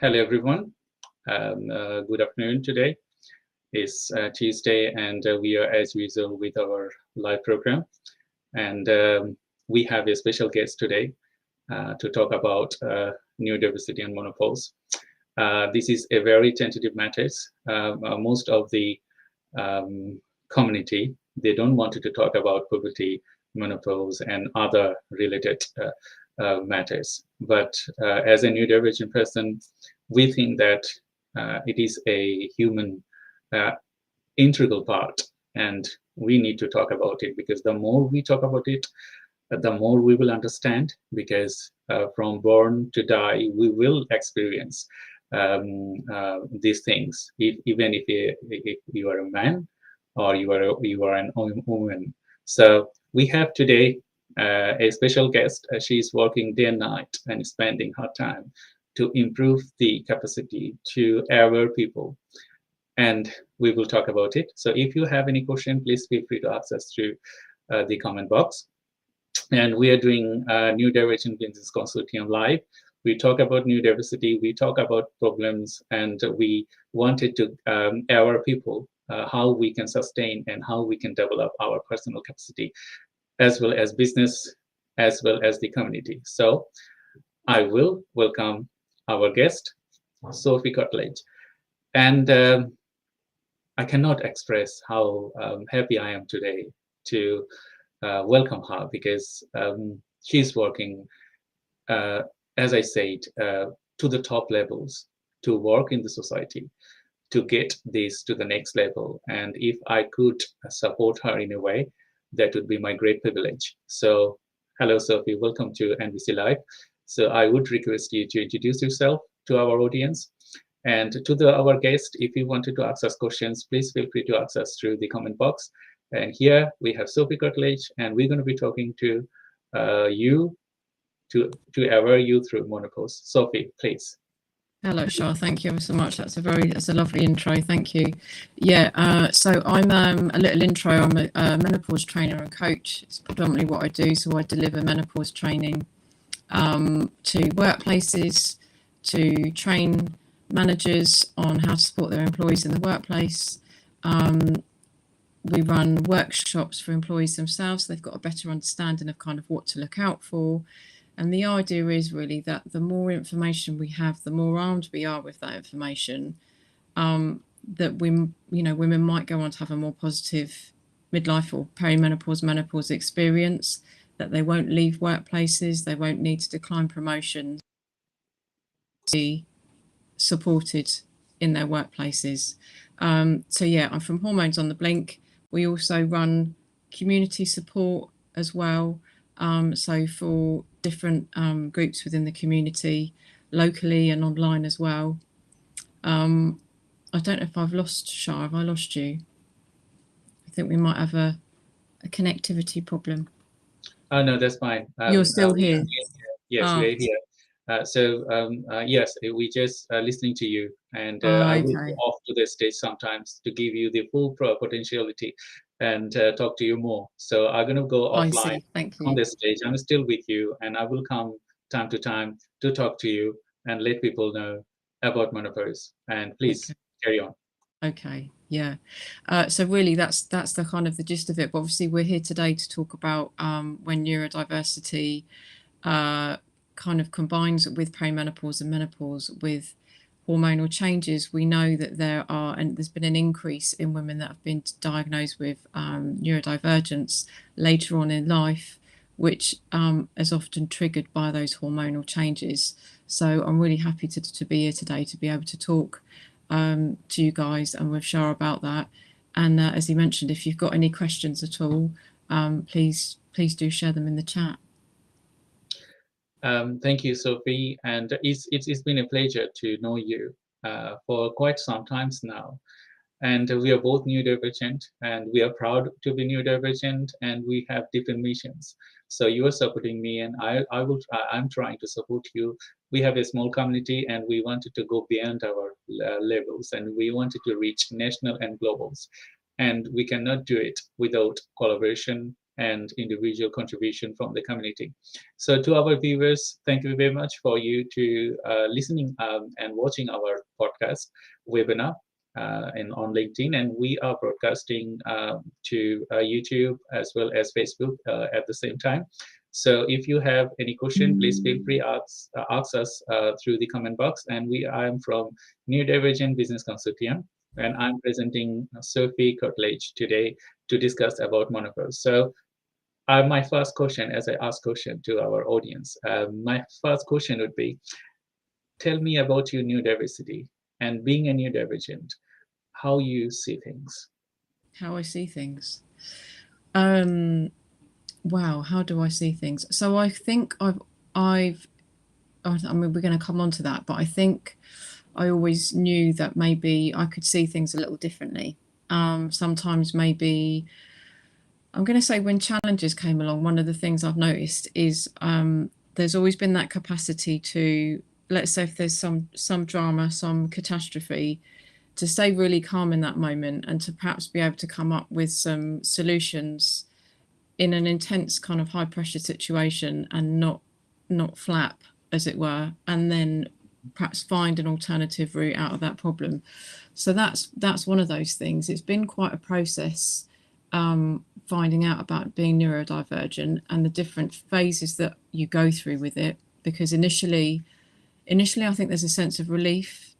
Hello, everyone. Good afternoon today. It's Tuesday, and we are, as usual, with our live program. And we have a special guest today to talk about neurodiversity and menopause. This is a very tentative matter. Most of the community, they don't want to talk about puberty, menopause, and other related matters. But as a neurodivergent person, we think that it is a human integral part, and we need to talk about it, because the more we talk about it, the more we will understand, because from born to die, we will experience these things, even if you are a man or you are an woman. So we have today a special guest. She's working day and night and spending her time to improve the capacity to aware people. And we will talk about it. So if you have any question, please feel free to ask us through the comment box. And we are doing Neurodivergent Business Consortium Live. We talk about neurodiversity, we talk about problems, and we wanted to aware people how we can sustain and how we can develop our personal capacity, as well as business, as well as the community. So I will welcome our guest, Sophie Cartledge. And I cannot express how happy I am today to welcome her, because she's working, as I said, to the top levels, to work in the society, to get this to the next level. And if I could support her in a way, that would be my great privilege. So hello, Sophie, welcome to NBC Live. So I would request you to introduce yourself to our audience. And to our guest, if you wanted to ask us questions, please feel free to ask us through the comment box. And here we have Sophie Cartledge, and we're going to be talking to you, to aware you through menopause. Sophie, please. Hello, Shah. Thank you ever so much. That's a lovely intro. Thank you. Yeah. So I'm a little intro. I'm a menopause trainer and coach. It's predominantly what I do. So I deliver menopause training to workplaces, to train managers on how to support their employees in the workplace. We run workshops for employees themselves, so they've got a better understanding of kind of what to look out for. And the idea is really that the more information we have, the more armed we are with that information, that women might go on to have a more positive midlife or perimenopause, menopause experience, that they won't leave workplaces, they won't need to decline promotions, be supported in their workplaces. So yeah, I'm from Hormones on the Blink. We also run community support as well. So for different groups within the community, locally and online as well. I don't know if I've lost Shah. Have I lost you? I think we might have a connectivity problem. Oh, no, that's fine. You're still here? Yes, we're here. Yes, we just listening to you, and I will go off to the stage sometimes to give you the full potentiality and talk to you more. So I'm going to go offline on the stage. I'm still with you, and I will come time to time to talk to you and let people know about menopause. And please carry on. Okay, yeah. So really, that's the kind of the gist of it. But obviously, we're here today to talk about when neurodiversity kind of combines with perimenopause and menopause with hormonal changes. We know that there's been an increase in women that have been diagnosed with neurodivergence later on in life, which is often triggered by those hormonal changes. So I'm really happy to be here today to be able to talk to you guys and with Shah about that. And as he mentioned, if you've got any questions at all, please do share them in the chat. Thank you, Sophie, and it's been a pleasure to know you for quite some times now. And we are both neurodivergent, and we are proud to be neurodivergent, and we have different missions. So you are supporting me, and I'm trying to support you. We have a small community, and we wanted to go beyond our levels, and we wanted to reach national and globals. And we cannot do it without collaboration and individual contribution from the community. So to our viewers, thank you very much for you to listening and watching our podcast webinar on LinkedIn, and we are broadcasting to YouTube as well as Facebook at the same time. So if you have any question, please feel free ask us through the comment box. And I am from Neurodivergent Business Consortium, and I'm presenting Sophie Cartledge today to discuss about menopause. So my first question, as I ask question to our audience, my first question would be, tell me about your neurodiversity and being a neurodivergent, how you see things. How I see things. Wow, how do I see things? So I think I mean, we're going to come on to that, but I think I always knew that maybe I could see things a little differently. Sometimes maybe, I'm going to say when challenges came along, one of the things I've noticed is there's always been that capacity to, let's say if there's some drama, some catastrophe, to stay really calm in that moment and to perhaps be able to come up with some solutions in an intense kind of high pressure situation and not flap, as it were, and then perhaps find an alternative route out of that problem. So that's one of those things. It's been quite a process finding out about being neurodivergent and the different phases that you go through with it, because initially I think there's a sense of relief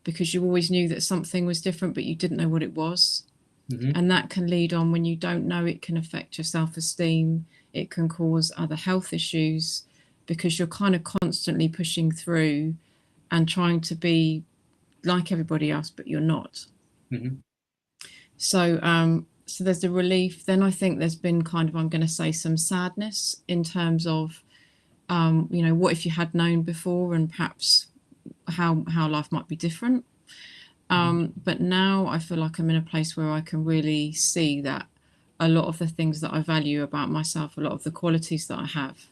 because you always knew that something was different but you didn't know what it was. Mm-hmm. And that can lead on, when you don't know, it can affect your self-esteem, it can cause other health issues, because you're kind of constantly pushing through and trying to be like everybody else, but you're not. Mm-hmm. So there's the relief. Then I think there's been kind of, I'm going to say, some sadness in terms of, what if you had known before and perhaps how life might be different. But now I feel like I'm in a place where I can really see that a lot of the things that I value about myself, a lot of the qualities that I have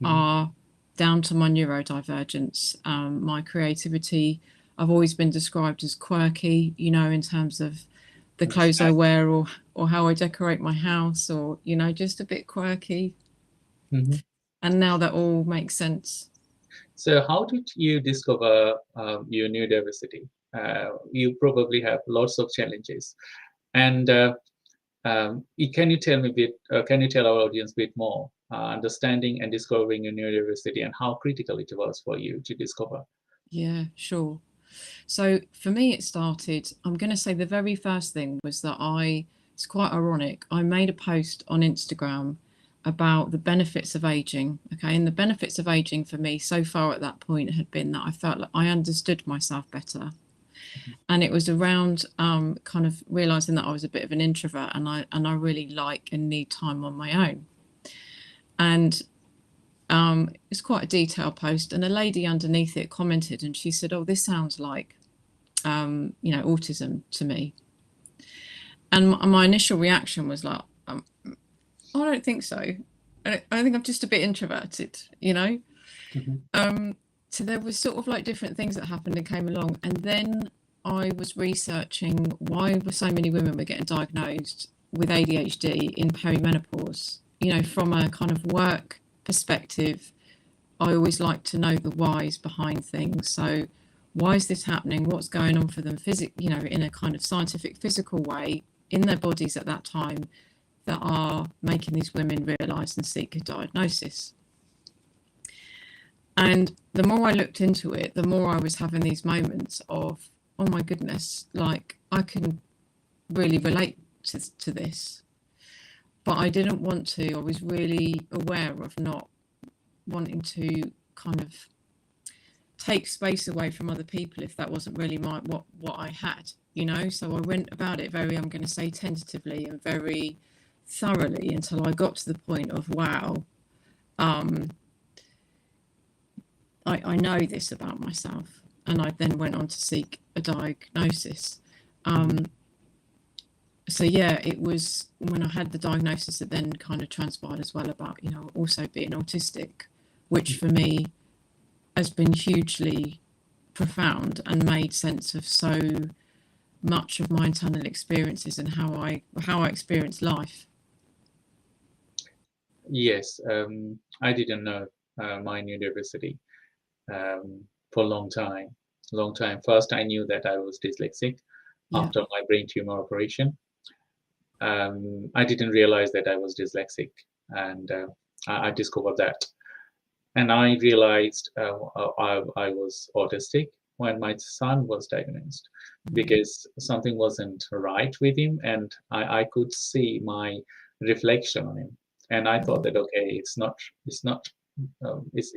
are down to my neurodivergence, my creativity. I've always been described as quirky, in terms of the clothes I wear or how I decorate my house, or, just a bit quirky. Mm-hmm. And now that all makes sense. So how did you discover your neurodiversity? You probably have lots of challenges, and can you tell me a bit? Can you tell our audience a bit more, understanding and discovering your neurodiversity and how critical it was for you to discover? Yeah, sure. So for me, it started, I'm going to say the very first thing was that it's quite ironic. I made a post on Instagram about the benefits of aging. Okay. And the benefits of aging for me so far at that point had been that I felt like I understood myself better. And it was around kind of realizing that I was a bit of an introvert and I really like and need time on my own. And it's quite a detailed post, and a lady underneath it commented and she said, "Oh, this sounds like autism to me." And my initial reaction was like, I don't think so. I think I'm just a bit introverted, Mm-hmm. So there was sort of like different things that happened and came along, and then I was researching why so many women were getting diagnosed with ADHD in perimenopause. From a kind of work perspective, I always like to know the whys behind things. So why is this happening? What's going on for them in a kind of scientific, physical way in their bodies at that time that are making these women realise and seek a diagnosis. And the more I looked into it, the more I was having these moments of, oh my goodness, like I can really relate to this. But I didn't want to. I was really aware of not wanting to kind of take space away from other people if that wasn't really what I had, So I went about it very, I'm going to say, tentatively and very thoroughly until I got to the point of, wow, I know this about myself. And I then went on to seek a diagnosis. So yeah, it was when I had the diagnosis that then kind of transpired as well about, also being autistic, which for me has been hugely profound and made sense of so much of my internal experiences and how I experience life. Yes, I didn't know my neurodiversity for a long time. Long time. First, I knew that I was dyslexic Yeah. after my brain tumor operation. I didn't realize that I was dyslexic, and I discovered that. And I realized I was autistic when my son was diagnosed, because something wasn't right with him, and I could see my reflection on him. And I thought that, okay, it's not it's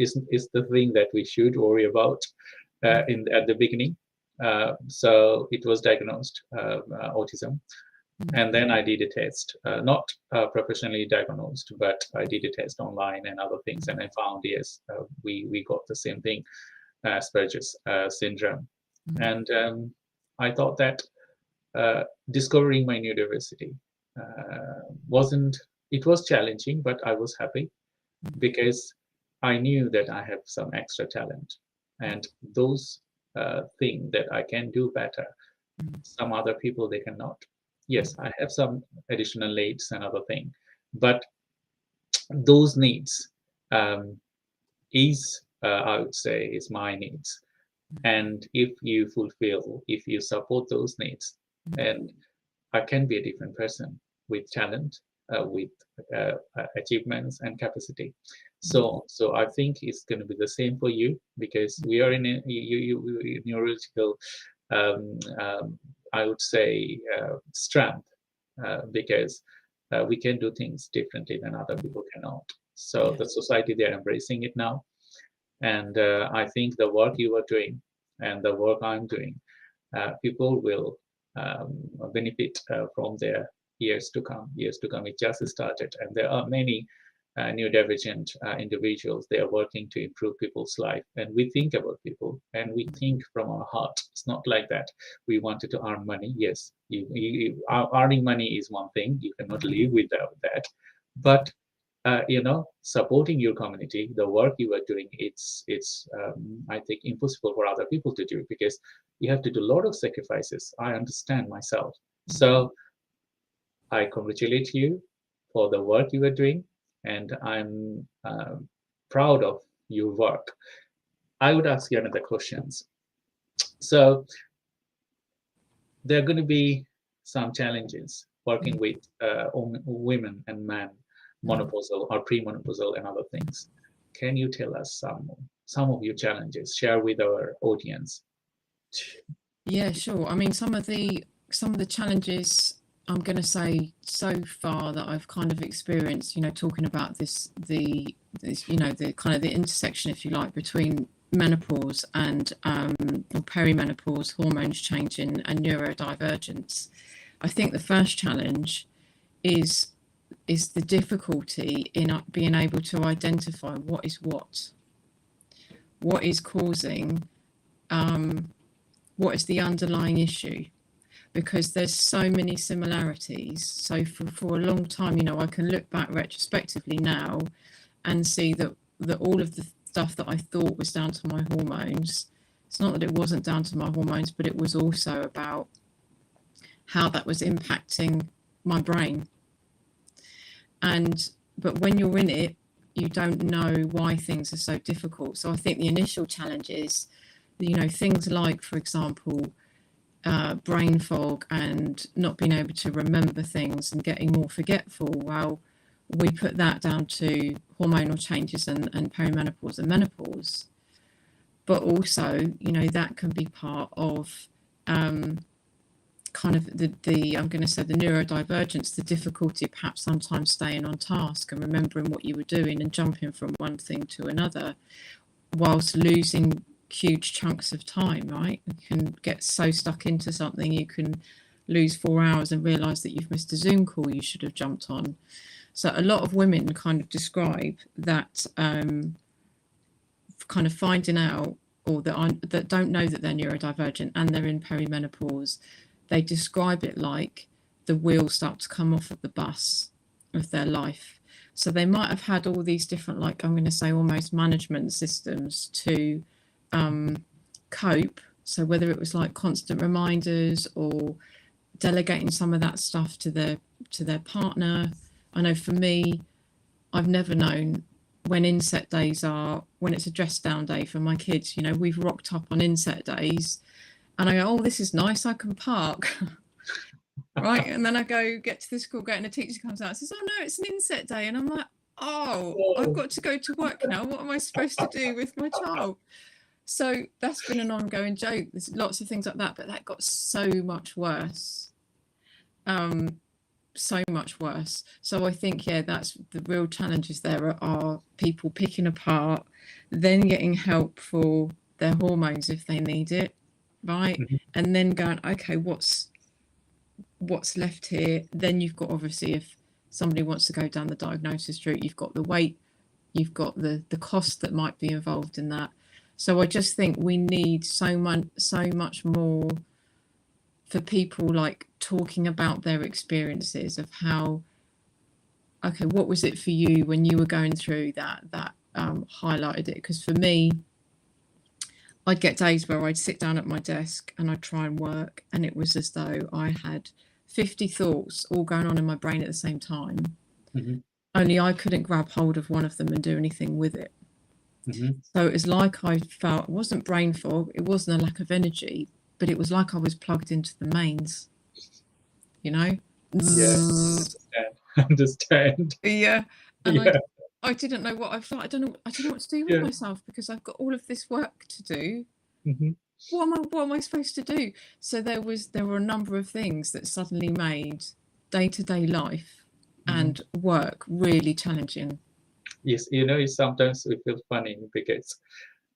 the thing that we should worry about in at the beginning. So it was diagnosed autism, and then I did a test, not professionally diagnosed, but I did a test online and other things, and I found, yes, we got the same thing, Asperger's syndrome. And I thought that discovering my neurodiversity wasn't, it was challenging, but I was happy because I knew that I have some extra talent, and those things that I can do better, some other people they cannot. Yes, I have some additional needs and other thing, but those needs is I would say is my needs. And if you fulfill, if you support those needs, and I can be a different person with talent, with achievements and capacity. So I think it's going to be the same for you, because we are in a neurological, I would say, strength, because we can do things differently than other people cannot. So the society, they're embracing it now. And I think the work you are doing and the work I'm doing, people will benefit from their years to come. Years to come. It just started, and there are many neurodivergent individuals. They are working to improve people's life, and we think about people, and we think from our heart. It's not like that we wanted to earn money. Yes, earning money is one thing. You cannot live without that, but supporting your community, the work you are doing, it's I think impossible for other people to do, because you have to do a lot of sacrifices. I understand myself. So I congratulate you for the work you are doing, and I'm proud of your work. I would ask you another questions. So there are going to be some challenges working with women and men, menopausal or premenopausal and other things. Can you tell us some of your challenges? Share with our audience. Yeah, sure. I mean, some of the challenges I'm going to say so far that I've kind of experienced, talking about this the kind of the intersection, if you like, between menopause and or perimenopause, hormones changing, and neurodivergence. I think the first challenge is the difficulty in being able to identify what is causing, what is the underlying issue, because there's so many similarities. So for a long time, I can look back retrospectively now and see that all of the stuff that I thought was down to my hormones, it's not that it wasn't down to my hormones, but it was also about how that was impacting my brain. But when you're in it, you don't know why things are so difficult. So I think the initial challenge is, things like, for example, brain fog and not being able to remember things and getting more forgetful. Well, we put that down to hormonal changes and perimenopause and menopause. But also, that can be part of kind of the I'm going to say the neurodivergence, the difficulty perhaps sometimes staying on task and remembering what you were doing and jumping from one thing to another, whilst losing huge chunks of time, right? You can get so stuck into something, you can lose 4 hours and realise that you've missed a Zoom call you should have jumped on. So a lot of women kind of describe that kind of finding out, or that don't know that they're neurodivergent and they're in perimenopause. They describe it like the wheels start to come off of the bus of their life. So they might have had all these different, like, I'm going to say almost management systems to cope. So whether it was like constant reminders or delegating some of that stuff to their partner. I know for me, I've never known when inset days are, when it's a dress down day for my kids. You know, we've rocked up on inset days and I go, oh, this is nice, I can park. Right. And then I go get to the school gate and the teacher comes out and says, oh no, it's an inset day. And I'm like, oh, I've got to go to work now. What am I supposed to do with my child? So that's been an ongoing joke. There's lots of things like that, but that got so much worse. So much worse. So I think, yeah, that's the real challenges there are people picking apart, then getting help for their hormones if they need it, right? Mhm. And then going, okay, what's left here? Then you've got, obviously, if somebody wants to go down the diagnosis route, you've got the weight, you've got the cost that might be involved in that. So I just think we need so much more for people, like talking about their experiences of how, okay, what was it for you when you were going through that highlighted it. Because for me, I'd get days where I'd sit down at my desk and I'd try and work, and it was as though I had 50 thoughts all going on in my brain at the same time. Mm-hmm. Only I couldn't grab hold of one of them and do anything with it. Mm-hmm. So it was like I felt, it wasn't brain fog, it wasn't a lack of energy, but it was like I was plugged into the mains, you know? Yeah, understand. Yeah. And Yeah. I didn't know what I felt. I don't know what to do with myself, because I've got all of this work to do. Mm-hmm. What am I supposed to do? So there were a number of things that suddenly made day-to-day life and work really challenging. Yes, sometimes we feel funny because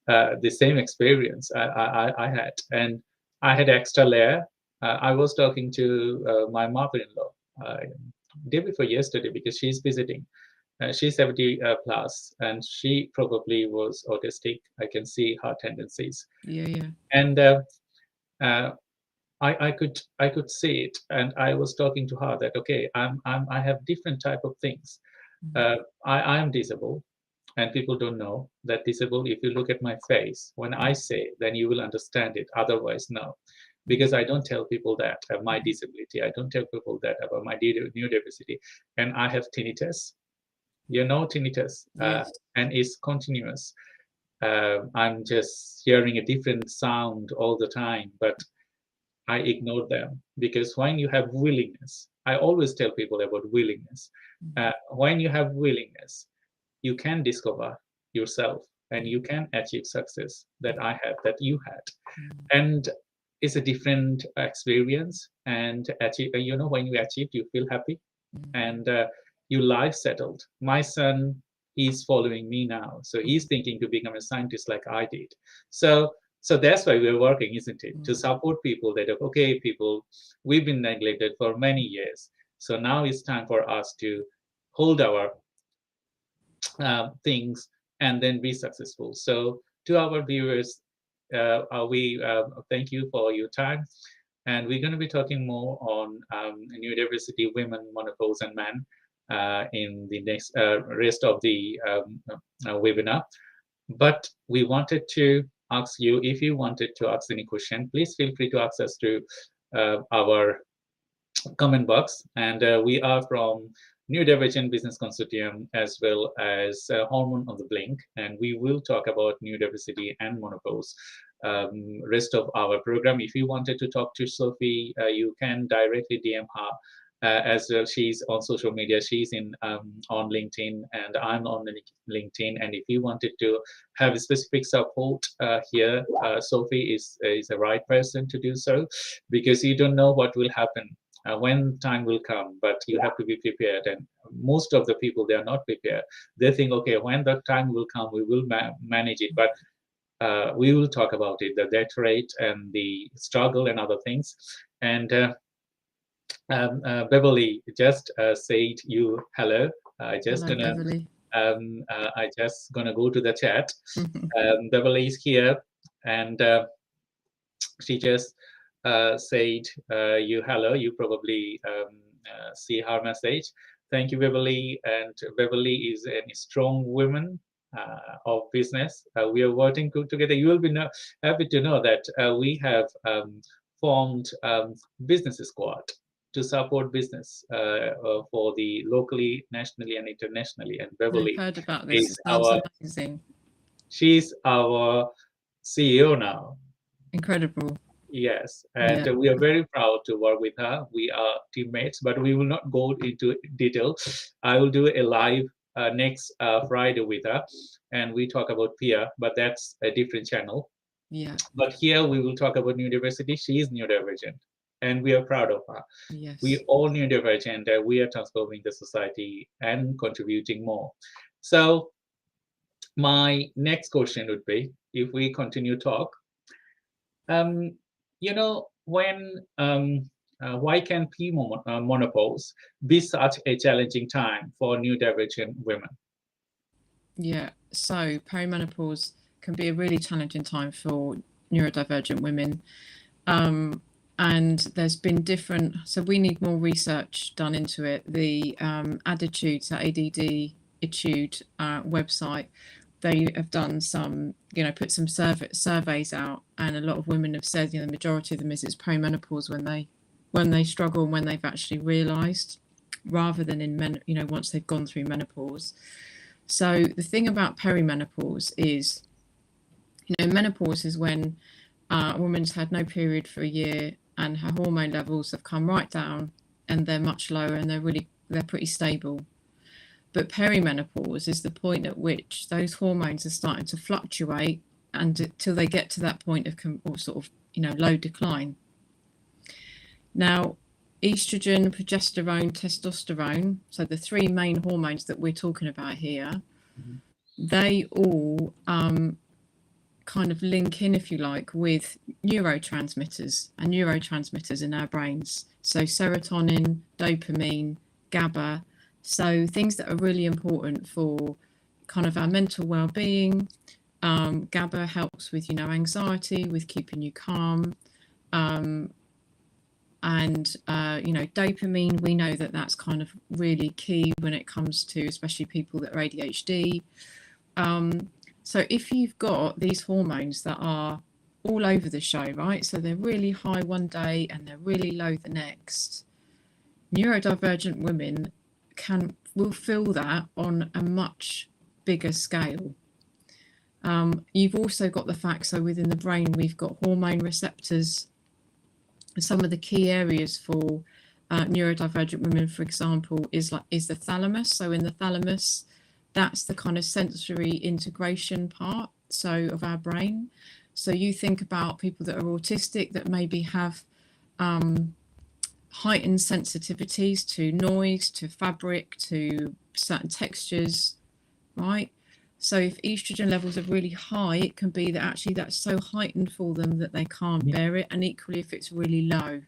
the same experience I had, and I had extra layer. I was talking to my mother-in-law day before yesterday because she's visiting. She's 70 plus, and she probably was autistic. I can see her tendencies. Yeah. And I could see it, and I was talking to her that okay, I have different type of things. I am disabled, and people don't know that disabled. If you look at my face, when I say, then you will understand it. Otherwise, no, because I don't tell people that my disability. I don't tell people that about my neurodiversity, and I have tinnitus. Tinnitus, Yes. and it's continuous. I'm just hearing a different sound all the time, but I ignore them because when you have willingness, I always tell people about willingness. When you have willingness, you can discover yourself and you can achieve success that I had, that you had. And it's a different experience. And achieve, when you achieve, you feel happy and your life settled. My son, he's following me now. So he's thinking to become a scientist like I did. So that's why we're working, isn't it? To support people that, okay, people, we've been neglected for many years. So now it's time for us to hold our things and then be successful. So to our viewers, we thank you for your time. And we're going to be talking more on neurodiversity, women, menopause, and men in the next rest of the webinar. But we wanted to ask you, if you wanted to ask any question, please feel free to access to our comment box. And we are from Neurodivergent Business Consortium as well as Hormone on the Blink. And we will talk about neurodiversity and menopause rest of our program. If you wanted to talk to Sophie, you can directly DM her. As well, she's on social media. She's on LinkedIn, and I'm on LinkedIn. And if you wanted to have a specific support here, Sophie is the right person to do so, because you don't know what will happen when time will come, but you have to be prepared. And most of the people, they are not prepared. They think, okay, when the time will come, we will manage it. But we will talk about it, the death rate and the struggle and other things. And Beverly just said you hello. I just gonna go to the chat. Beverly is here, and she just said you hello. You probably see her message. Thank you, Beverly. And Beverly is a strong woman of business. We are working together. You will be happy to know that we have formed business squad to support business for the locally, nationally, and internationally. And I've Beverly heard about this. is It sounds amazing. she's our CEO now. Incredible. Yes, and we are very proud to work with her. We are teammates, but we will not go into detail. I will do a live next Friday with her, and we talk about peer, but that's a different channel. Yeah. But here we will talk about neurodiversity. She is neurodivergent, and we are proud of her. Yes. We all neurodivergent. We are transforming the society and contributing more. So my next question would be, if we continue talk, you know, why can menopause be such a challenging time for neurodivergent women? Yeah, so perimenopause can be a really challenging time for neurodivergent women. And there's been different, so we need more research done into it. The Attitudes, ADD Etude website, they have done some, put some surveys out, and a lot of women have said, the majority of them is it's perimenopause when they struggle and when they've actually realised, rather than in men, once they've gone through menopause. So the thing about perimenopause is, menopause is when a woman's had no period for a year and her hormone levels have come right down and they're much lower and they're pretty stable. But perimenopause is the point at which those hormones are starting to fluctuate until they get to that point of low decline. Now, estrogen, progesterone, testosterone, so the three main hormones that we're talking about here, they all kind of link in, if you like, with neurotransmitters in our brains. So serotonin, dopamine, GABA, so things that are really important for kind of our mental well-being. GABA helps with, anxiety, with keeping you calm. Dopamine, we know that that's kind of really key when it comes to especially people that are ADHD. So if you've got these hormones that are all over the show, right? So they're really high one day and they're really low the next. Neurodivergent women will feel that on a much bigger scale. You've also got the fact, so within the brain, we've got hormone receptors. Some of the key areas for neurodivergent women, for example, is the thalamus. So in the thalamus, that's the kind of sensory integration part, of our brain. So you think about people that are autistic that maybe have heightened sensitivities to noise, to fabric, to certain textures, right? So if estrogen levels are really high, it can be that actually that's so heightened for them that they can't bear it. And equally, if it's really low.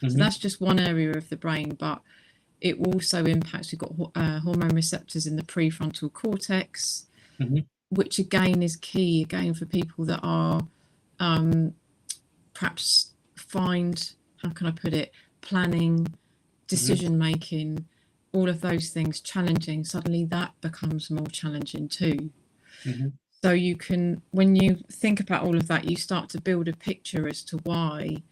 So that's just one area of the brain, but it also impacts, we've got hormone receptors in the prefrontal cortex, which again is key, for people that are perhaps find, how can I put it, planning, decision making, all of those things challenging. Suddenly that becomes more challenging too. So you can, when you think about all of that, you start to build a picture as to why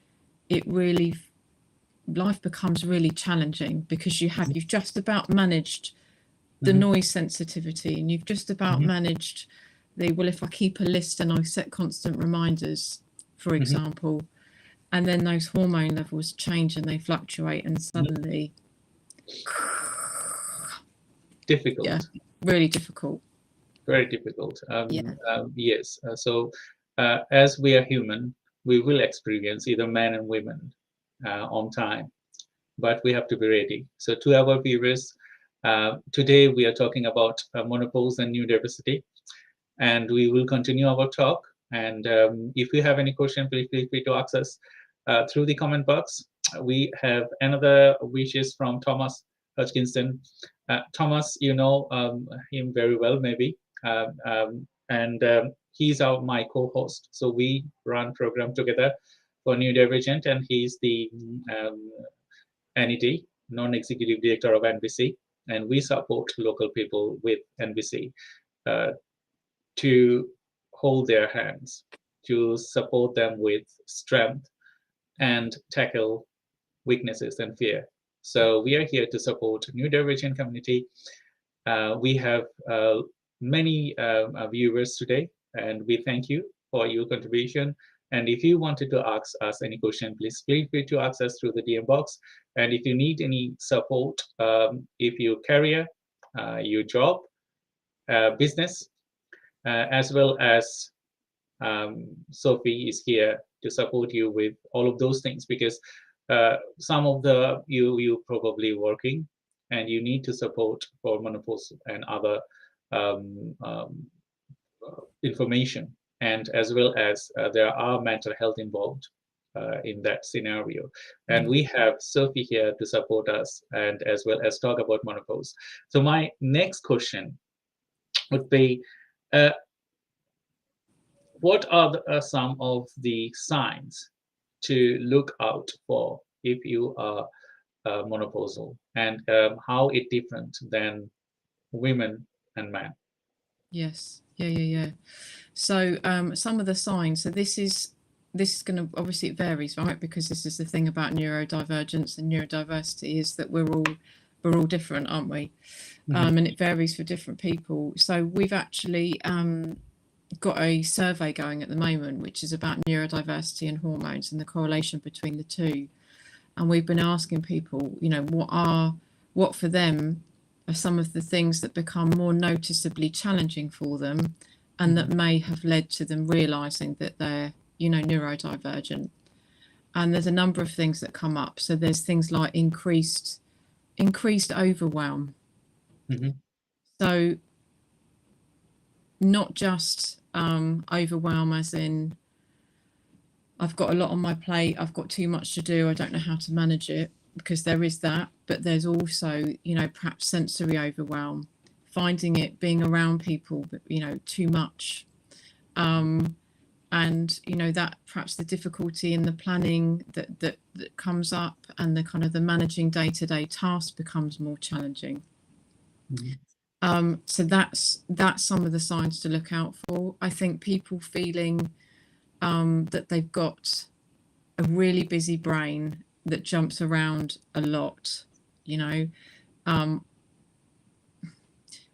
life becomes really challenging, because you've just about managed the noise sensitivity, and you've just about managed if I keep a list and I set constant reminders, for example, and then those hormone levels change and they fluctuate, and suddenly difficult. Yeah, really difficult. Very difficult. Yes. So as we are human, we will experience either men and women on time, but we have to be ready. So to our viewers, today we are talking about menopause and neurodiversity, and we will continue our talk. And if you have any question, please feel free to ask us through the comment box. We have another wishes from Thomas Hutchinson. Thomas, you know him very well, maybe, and he's my co-host. So we run program together for Neurodivergent, and he's the NED, non-executive director of NBC, and we support local people with NBC to hold their hands, to support them with strength and tackle weaknesses, and fear. So we are here to support neurodivergent community. We have many viewers today, and we thank you for your contribution. And if you wanted to ask us any question, please feel free to ask us through the DM box. And if you need any support, if your career, your job, business, as well as Sophie is here to support you with all of those things, because some of you probably working and you need to support for menopause and other information, and as well as there are mental health involved in that scenario. And we have Sophie here to support us and as well as talk about menopause. So my next question would be, what are some of the signs to look out for if you are menopausal, and how it different than women and men? Yes. Yeah. So some of the signs. So this is going to, obviously it varies, right? Because this is the thing about neurodivergence and neurodiversity, is that we're all different, aren't we? And it varies for different people. So we've actually got a survey going at the moment, which is about neurodiversity and hormones and the correlation between the two. And we've been asking people, what for them are some of the things that become more noticeably challenging for them, and that may have led to them realizing that they're, neurodivergent. And there's a number of things that come up. So there's things like increased overwhelm. So not just overwhelm as in I've got a lot on my plate, I've got too much to do, I don't know how to manage it, because there is that, but there's also, perhaps sensory overwhelm, finding it being around people, but too much, and that perhaps the difficulty in the planning that comes up, and the kind of the managing day-to-day tasks becomes more challenging. So that's some of the signs to look out for. I think people feeling that they've got a really busy brain that jumps around a lot.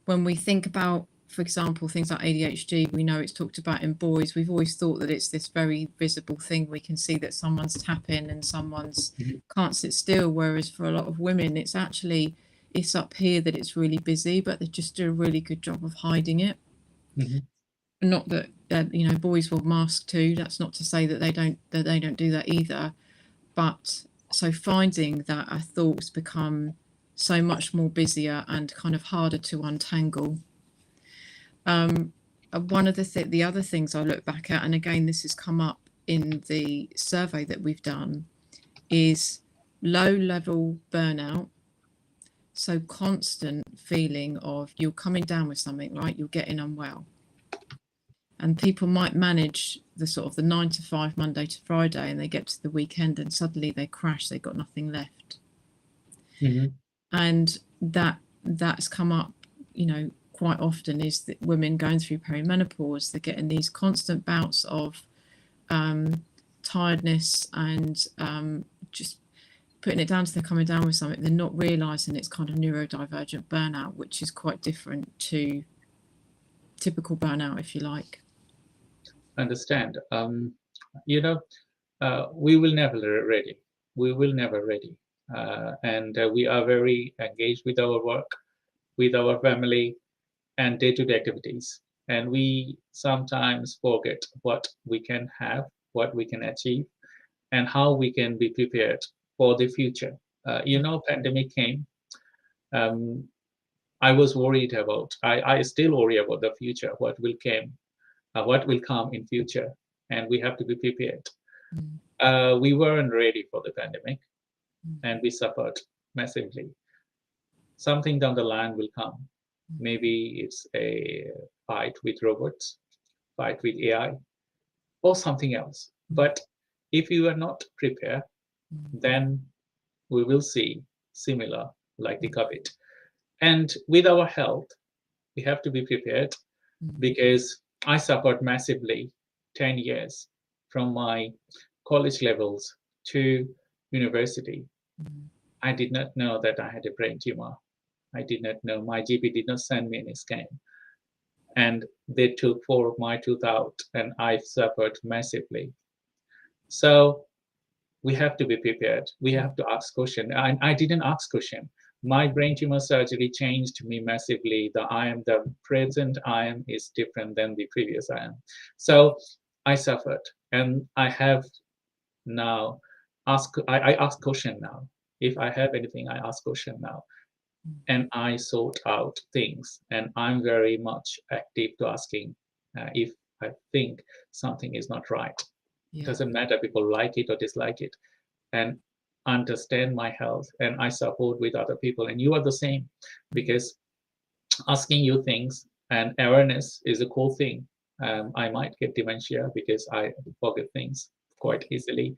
When we think about, for example, things like ADHD, we know it's talked about in boys. We've always thought that it's this very visible thing. We can see that someone's tapping and someone's can't sit still, whereas for a lot of women, it's up here that it's really busy, but they just do a really good job of hiding it. Not that boys will mask too. That's not to say that they don't do that either. But so finding that our thoughts become so much more busier and kind of harder to untangle. One of the other things I look back at, and again this has come up in the survey that we've done, is low level burnout. So constant feeling of you're coming down with something, right? You're getting unwell. And people might manage the sort of the 9 to 5 Monday to Friday, and they get to the weekend and suddenly they crash, they've got nothing left. And that's come up, quite often, is that women going through perimenopause, they're getting these constant bouts of tiredness and just putting it down to they're coming down with something. They're not realizing it's kind of neurodivergent burnout, which is quite different to typical burnout, if you like. Understand. We will never ready. We will never ready. And we are very engaged with our work, with our family, and day-to-day activities. And we sometimes forget what we can have, what we can achieve, and how we can be prepared for the future. Pandemic came. I was worried about, I still worry about the future, what will come in future, and we have to be prepared. We weren't ready for the pandemic, and we suffered massively. Something down the line will come. Maybe it's a fight with robots, fight with AI, or something else. But if you are not prepared, then we will see similar like the COVID. And with our health, we have to be prepared, because I suffered massively 10 years from my college levels to university. I did not know that I had a brain tumor. I did not know. My GP did not send me any scan. And they took 4 of my tooth out, and I suffered massively. So we have to be prepared. We have to ask question. I didn't ask question. My brain tumor surgery changed me massively. The present I am is different than the previous I am. So I suffered, and I have now I ask question now. If I have anything, I ask question now, and I sort out things. And I'm very much active to asking if I think something is not right. It doesn't matter people like it or dislike it, and understand my health, and I support with other people. And you are the same, because asking you things and awareness is a cool thing. I might get dementia because I forget things quite easily.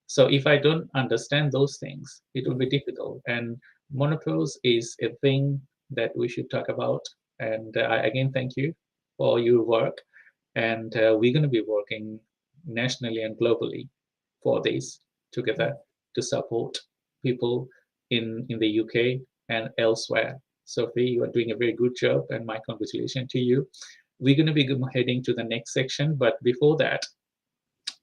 So if I don't understand those things, it will be difficult. And menopause is a thing that we should talk about. And I again thank you for your work. And we're going to be working nationally and globally for this together to support people in the UK and elsewhere. Sophie, you are doing a very good job, and my congratulations to you. We're going to be heading to the next section, but before that,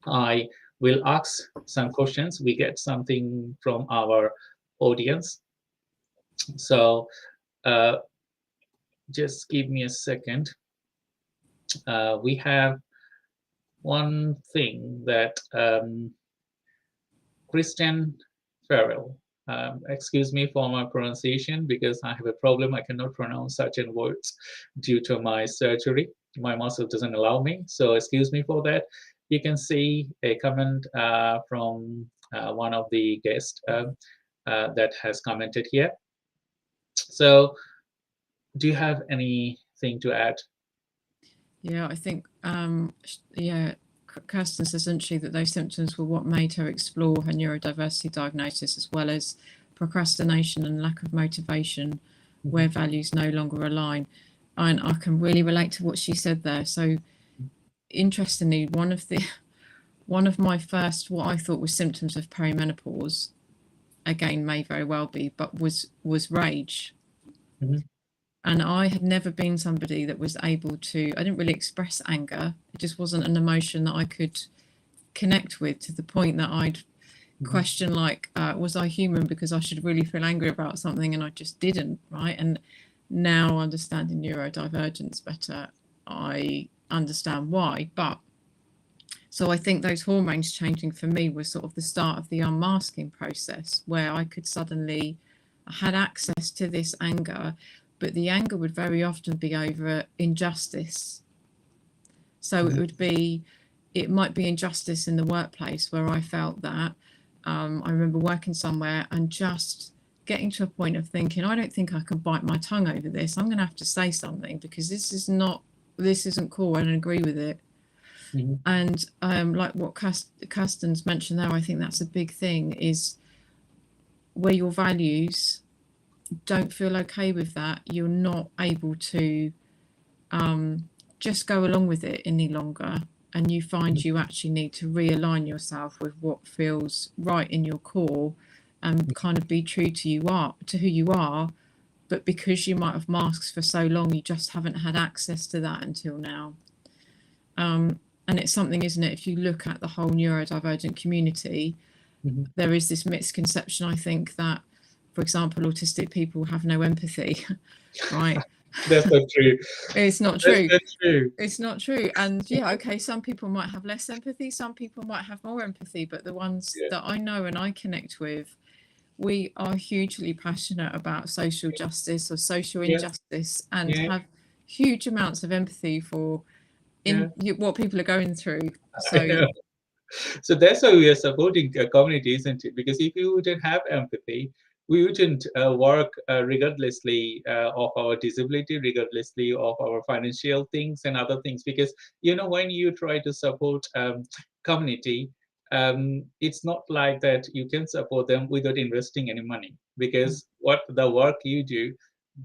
I will ask some questions. We get something from our audience. So just give me a second. We have one thing that Christian Farrell, excuse me for my pronunciation, because I have a problem. I cannot pronounce certain words due to my surgery. My muscle doesn't allow me, so excuse me for that. You can see a comment from one of the guests that has commented here. So do you have anything to add? Yeah, I think, Kirsten says, isn't she, that those symptoms were what made her explore her neurodiversity diagnosis, as well as procrastination and lack of motivation where values no longer align. And I can really relate to what she said there. So interestingly, one of my first, what I thought was symptoms of perimenopause, again, may very well be, but was rage. And I had never been somebody that was able to, I didn't really express anger. It just wasn't an emotion that I could connect with, to the point that I'd question, like, was I human, because I should really feel angry about something, and I just didn't, right? And now, understanding neurodivergence better, I understand why. But so I think those hormones changing for me was sort of the start of the unmasking process, where I could suddenly, I had access to this anger, but the anger would very often be over injustice. So it might be injustice in the workplace, where I felt that. I remember working somewhere and just getting to a point of thinking, I don't think I can bite my tongue over this. I'm going to have to say something, because this isn't cool. I don't agree with it. And like what Kirsten's mentioned there, I think that's a big thing, is where your values don't feel okay with that, you're not able to just go along with it any longer, and you find you actually need to realign yourself with what feels right in your core, and kind of be true to who you are. But because you might have masked for so long, you just haven't had access to that until now. And it's something, isn't it, if you look at the whole neurodivergent community, there is this misconception, I think, that, for example, autistic people have no empathy, right? That's not true. It's not true. That's true. It's not true. And yeah, okay, some people might have less empathy, some people might have more empathy, but the ones that I know and I connect with, we are hugely passionate about social justice or social injustice, and have huge amounts of empathy for what people are going through. So that's why we are supporting a community, isn't it? Because if you wouldn't have empathy, we wouldn't work regardlessly of our disability, regardlessly of our financial things and other things. Because, when you try to support community, it's not like that you can support them without investing any money. Because what the work you do,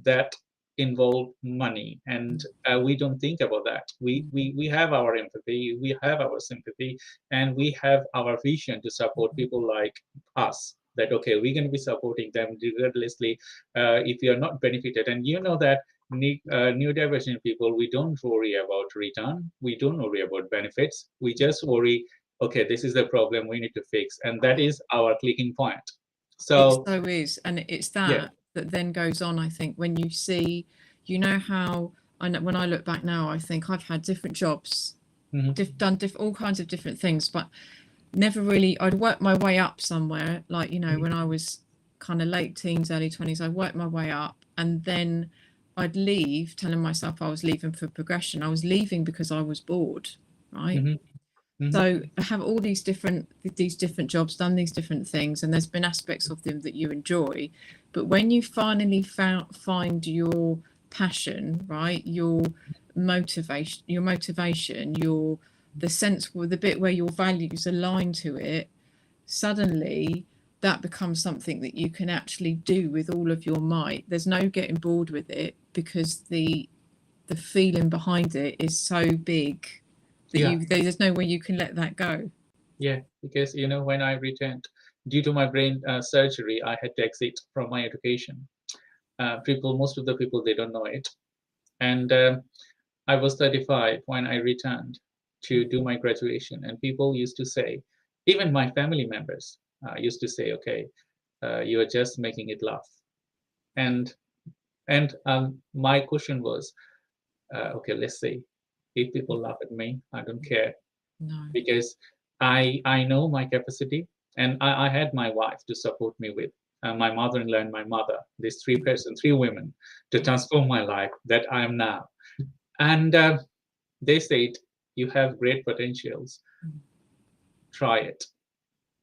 that involve money, and we don't think about that. We have our empathy, we have our sympathy, and we have our vision to support people like us that, okay, we're going to be supporting them regardlessly if you're not benefited. And you know that neurodivergent people, we don't worry about return. We don't worry about benefits. We just worry, okay, this is the problem we need to fix. And that is our clicking point. So it so is. And it's that yeah. that then goes on, I think, when you see, you know, how I know when I look back now, I think I've had different jobs, done all kinds of different things, but never really, I'd worked my way up somewhere, like, you know, when I was kind of late teens, early 20s, I worked my way up, and then I'd leave telling myself I was leaving for progression. I was leaving because I was bored, right? So I have all these different jobs, done these different things, and there's been aspects of them that you enjoy. But when you finally find your passion, right, your motivation, the sense, with the bit where your values align to it, suddenly that becomes something that you can actually do with all of your might. There's no getting bored with it, because the feeling behind it is so big that there's no way you can let that go. Yeah, because, you know, when I returned, due to my brain surgery, I had to exit from my education. Most of the people, they don't know it. And I was 35 when I returned to do my graduation. And people used to say, even my family members used to say, okay, you are just making it laugh. And my question was, okay, let's see. If people laugh at me, I don't care. No. Because I know my capacity, and I had my wife to support me with, my mother-in-law and my mother, these three women, to transform my life that I am now. And they said, you have great potentials. Try it.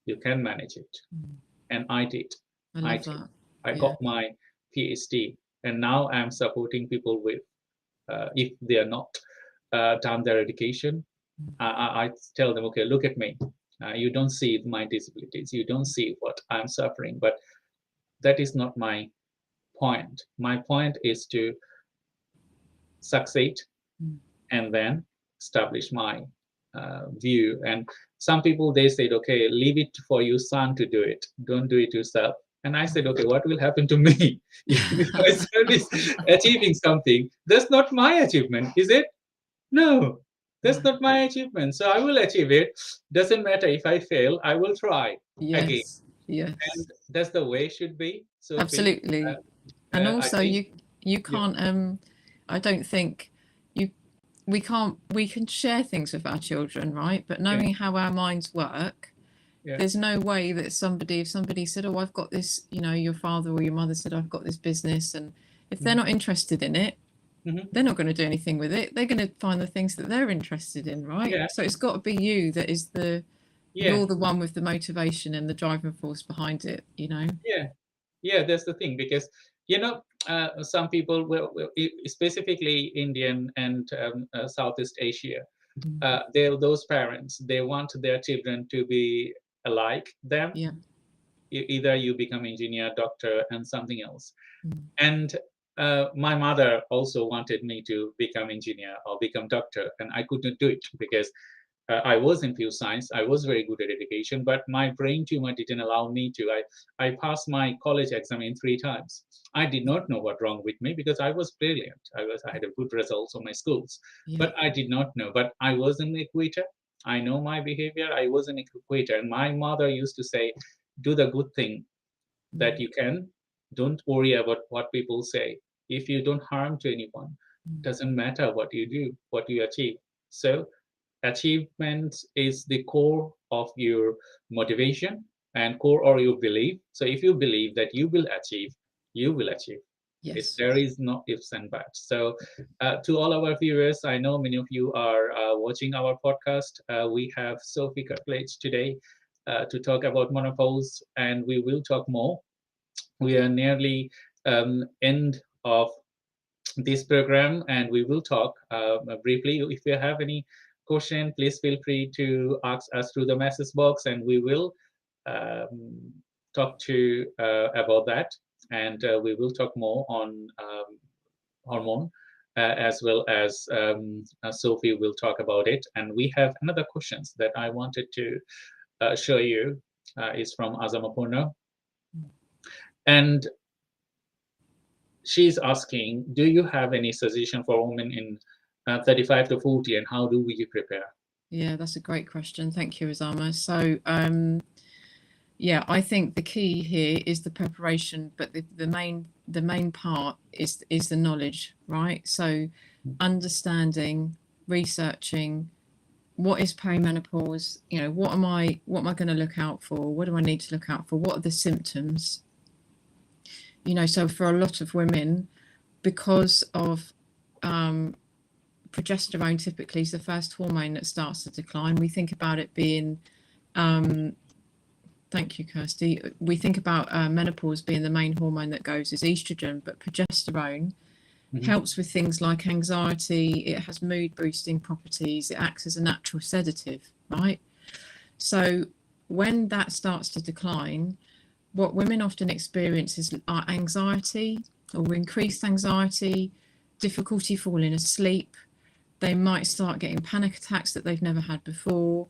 You can manage it. And I did. I love that. I got my PhD, and now I'm supporting people with, if they are not done their education, I tell them, okay, look at me. You don't see my disabilities. You don't see what I'm suffering. But that is not my point. My point is to succeed and then establish my view. And some people, they said, okay, leave it for your son to do it. Don't do it yourself. And I said, okay, what will happen to me if my son is achieving something? That's not my achievement, is it? No, that's not my achievement. So I will achieve it. Doesn't matter if I fail, I will try again. Yes. And that's the way it should be. So absolutely. And also, you can't. I don't think we can share things with our children, right? But knowing how our minds work, there's no way that if somebody said, oh, I've got this, you know, your father or your mother said, I've got this business, and if they're not interested in it, they're not going to do anything with it. They're going to find the things that they're interested in, right? So it's got to be you that is you're the one with the motivation and the driving force behind it, you know? Yeah, that's the thing, because, you know, some people will specifically Indian and Southeast Asia, those parents, they want their children to be like them. Either you become engineer, doctor, and something else. And my mother also wanted me to become engineer or become doctor, and I couldn't do it because I was in pure science. I was very good at education, but my brain tumor didn't allow me to. I passed my college exam in 3 times. I did not know what wrong with me because I was brilliant. I had a good results on my schools, but I did not know. But I was an equator. I know my behavior. I was an equator, and my mother used to say, "Do the good thing that you can. Don't worry about what people say. If you don't harm to anyone, doesn't matter what you do, what you achieve." So achievement is the core of your motivation and core or your belief. So if you believe that you will achieve, you will achieve. There is no ifs and buts. So to all our viewers, I know many of you are watching our podcast. We have Sophie Cartledge today to talk about menopause, and we will talk more. We are nearly end of this program, and we will talk briefly. If you have any question, please feel free to ask us through the message box, and we will talk to about that, and we will talk more on hormone, as well as Sophie will talk about it. And we have another questions that I wanted to show you is from Azamapurna. And she's asking, do you have any suggestion for women in 35 to 40, and how do we prepare? Yeah, that's a great question. Thank you, Osama. So, yeah, I think the key here is the preparation, but the main part is the knowledge, right? So, understanding, researching what is perimenopause. You know, what am I going to look out for? What do I need to look out for? What are the symptoms? You know, so for a lot of women, because of progesterone typically is the first hormone that starts to decline. We think about it being, thank you, Kirsty. We think about menopause being the main hormone that goes is estrogen, but progesterone helps with things like anxiety. It has mood boosting properties. It acts as a natural sedative, right? So when that starts to decline, what women often experience is anxiety or increased anxiety, difficulty falling asleep. They might start getting panic attacks that they've never had before.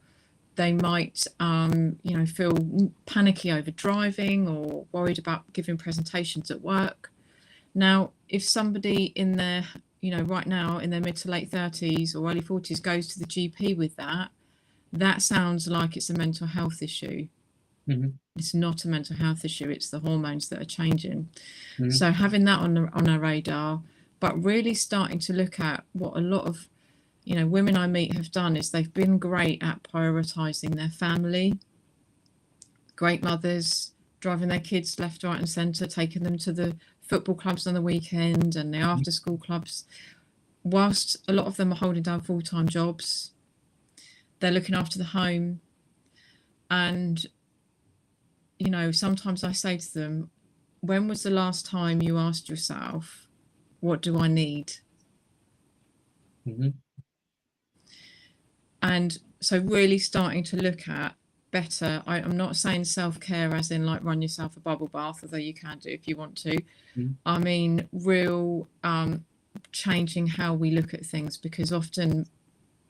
They might, you know, feel panicky over driving or worried about giving presentations at work. Now, if somebody in their, you know, right now in their mid to late 30s or early 40s goes to the GP with that, that sounds like it's a mental health issue. It's not a mental health issue. It's the hormones that are changing. So having that on our radar, but really starting to look at what a lot of, you know, women I meet have done is they've been great at prioritizing their family, great mothers, driving their kids left, right, and centre, taking them to the football clubs on the weekend and the after school clubs. Whilst a lot of them are holding down full-time jobs, they're looking after the home. And, you know, sometimes I say to them, when was the last time you asked yourself, what do I need? And so really starting to look at better, I'm not saying self-care as in like run yourself a bubble bath, although you can do if you want to. I mean, real changing how we look at things, because often,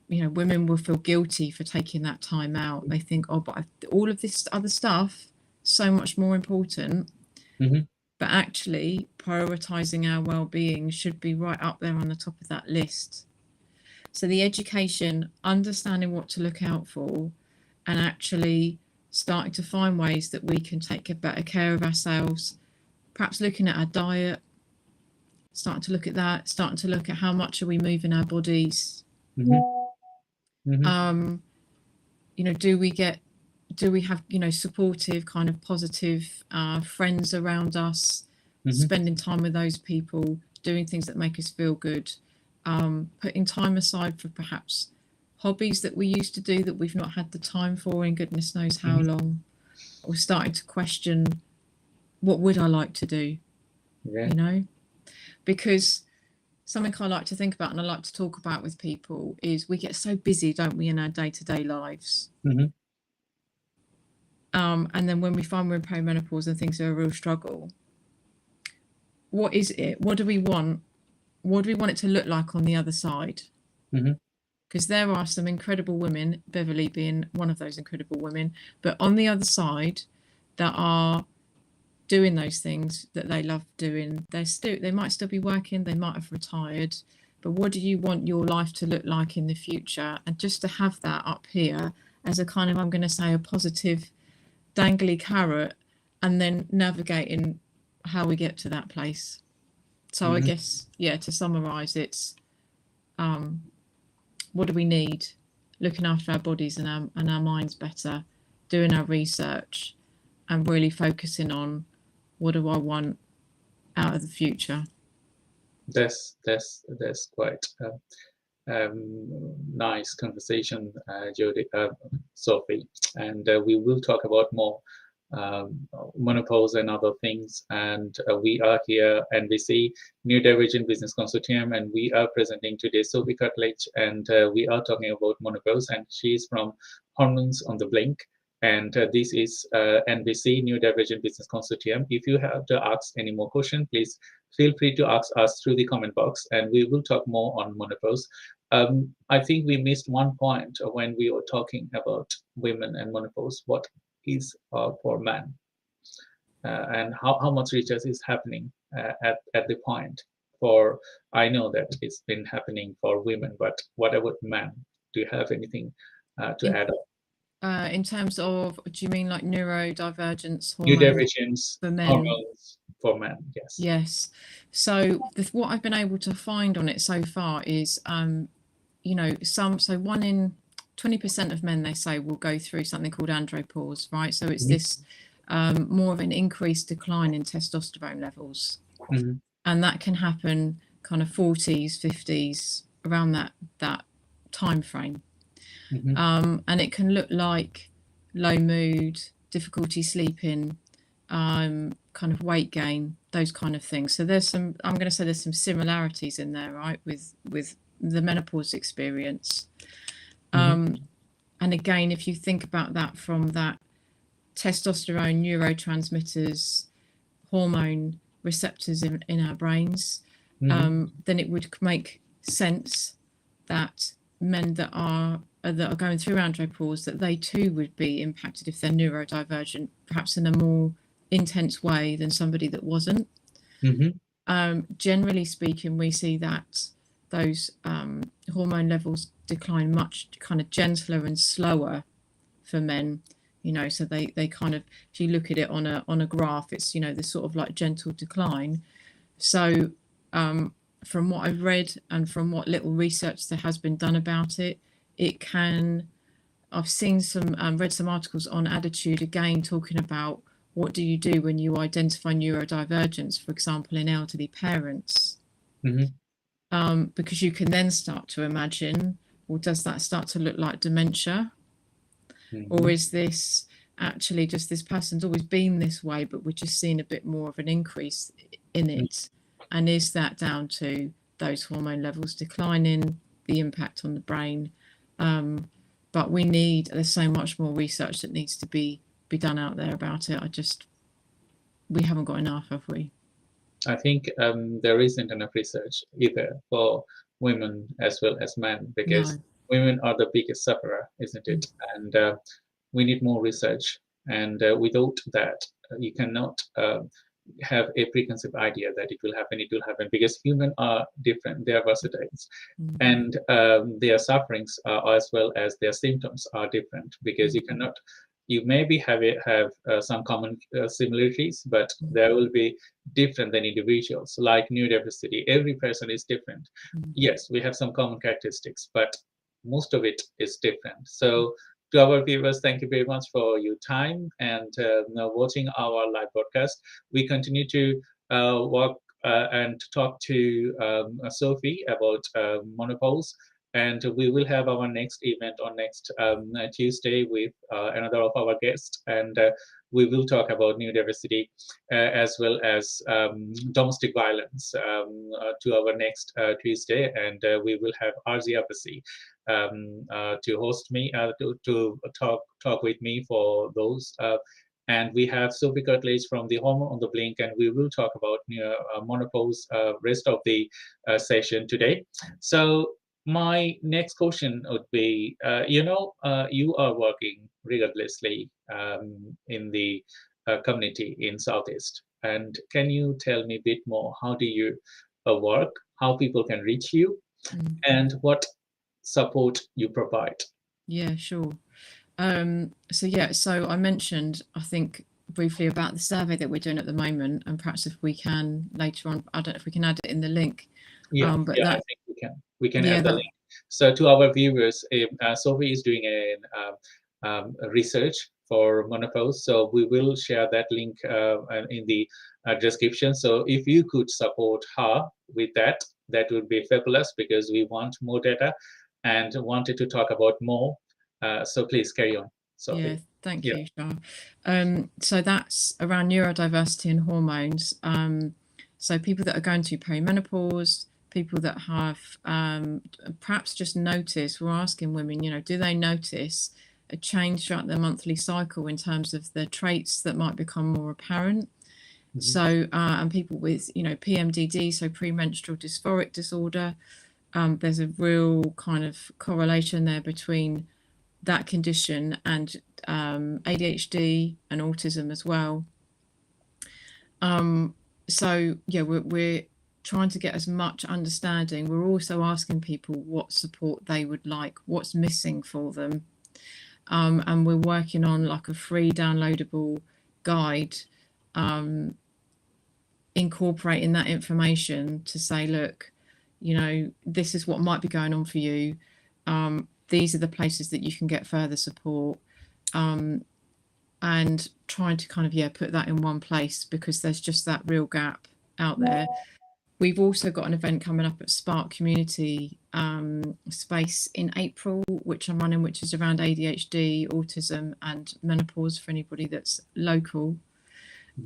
you know, women will feel guilty for taking that time out. They think, oh, but all of this other stuff, so much more important. But actually, prioritizing our well-being should be right up there on the top of that list. So the education, understanding what to look out for, and actually starting to find ways that we can take better care of ourselves, perhaps looking at our diet, starting to look at that, starting to look at how much are we moving our bodies. You know, do we have, you know, supportive kind of positive friends around us, spending time with those people, doing things that make us feel good, putting time aside for perhaps hobbies that we used to do that we've not had the time for in goodness knows how long. We're starting to question, what would I like to do? You know, because something I like to think about and I like to talk about with people is we get so busy, don't we, in our day-to-day lives. And then when we find we're in perimenopause and things are a real struggle, what is it? What do we want? What do we want it to look like on the other side? Because there are some incredible women, Beverly being one of those incredible women, but on the other side that are doing those things that they love doing. They might still be working, they might have retired, but what do you want your life to look like in the future? And just to have that up here as a kind of, I'm going to say, a positive dangly carrot, and then navigating how we get to that place. So I guess, yeah, to summarize, it's what do we need? Looking after our bodies and our minds better, doing our research, and really focusing on what do I want out of the future. That's quite nice conversation, Jody, Sophie, and we will talk about more menopause and other things. And we are here, NBC Neurodivergent Business Consortium, and we are presenting today Sophie Cartledge, and we are talking about menopause, and she's from Hormones on the Blink. And this is NBC Neurodivergent Business Consortium. If you have to ask any more questions, please feel free to ask us through the comment box, and we will talk more on menopause. I think we missed one point when we were talking about women and menopause. What is for men? and how much research is happening at the point. For I know that it's been happening for women, but what about men? Do you have anything to add up? In terms of, do you mean like neurodivergence hormones Neurodivergence for men? hormones for men, yes. Yes. So what I've been able to find on it so far is, you know, so 1 in 20% of men, they say, will go through something called andropause, right? So it's this more of an increased decline in testosterone levels. And that can happen kind of 40s, 50s, around that time frame. And it can look like low mood, difficulty sleeping, kind of weight gain, those kind of things. So there's some, I'm going to say there's some similarities in there, right, with the menopause experience. And again, if you think about that from that testosterone neurotransmitters, hormone receptors in our brains, then it would make sense that men that are going through andropause, that they too would be impacted if they're neurodivergent, perhaps in a more intense way than somebody that wasn't. Generally speaking, we see that those hormone levels decline much kind of gentler and slower for men, you know, so they kind of, if you look at it on a graph, it's, you know, this sort of like gentle decline. So from what I've read and from what little research there has been done about it, it can, I've seen some, read some articles on Attitude again, talking about what do you do when you identify neurodivergence, for example, in elderly parents. Because you can then start to imagine, well, does that start to look like dementia? Or is this actually just this person's always been this way, but we're just seeing a bit more of an increase in it? And is that down to those hormone levels declining, the impact on the brain? But there's so much more research that needs to be done out there about it. We haven't got enough, have we? I think there isn't enough research either for women as well as men, because women are the biggest sufferer, isn't it? And we need more research. And without that, you cannot have a preconceived idea that it will happen, because humans are different, they are versatile, and their sufferings as well as their symptoms are different, because you maybe have some common similarities, but there will be different than individuals. Like neurodiversity, every person is different. Yes, we have some common characteristics, but most of it is different. So to our viewers, thank you very much for your time and watching our live broadcast. We continue to work and talk to Sophie about menopause. And we will have our next event on next Tuesday with another of our guests. And we will talk about neurodiversity as well as domestic violence to our next Tuesday. And we will have RZ Abasi to host me, to talk with me for those. And we have Sophie Cartledge from the Hormone on the Blink, and we will talk about menopause rest of the session today. So my next question would be, you are working rigorously in the community in Southeast. And can you tell me a bit more, how do you work, how people can reach you, and what support you provide? Yeah, sure. So I mentioned, I think, briefly about the survey that we're doing at the moment, and perhaps if we can later on, I don't know if we can add it in the link. I think we can. We can add the link. So to our viewers, Sophie is doing a research for menopause, so we will share that link in the description. So if you could support her with that, that would be fabulous, because we want more data and wanted to talk about more. So please carry on, Sophie. Yeah, thank you, Shah. So that's around neurodiversity and hormones. So people that are going through perimenopause, people that have perhaps just noticed, we're asking women, do they notice a change throughout their monthly cycle in terms of the traits that might become more apparent? So, and people with, PMDD, so premenstrual dysphoric disorder, there's a real kind of correlation there between that condition and ADHD and autism as well. So yeah, we're trying to get as much understanding. We're also asking people what support they would like, what's missing for them. And we're working on like a free downloadable guide, incorporating that information to say, look, you know, this is what might be going on for you. These are the places that you can get further support. And trying to kind of, put that in one place, because there's just that real gap out there. We've also got an event coming up at Spark Community Space in April, which I'm running, which is around ADHD, autism and menopause for anybody that's local.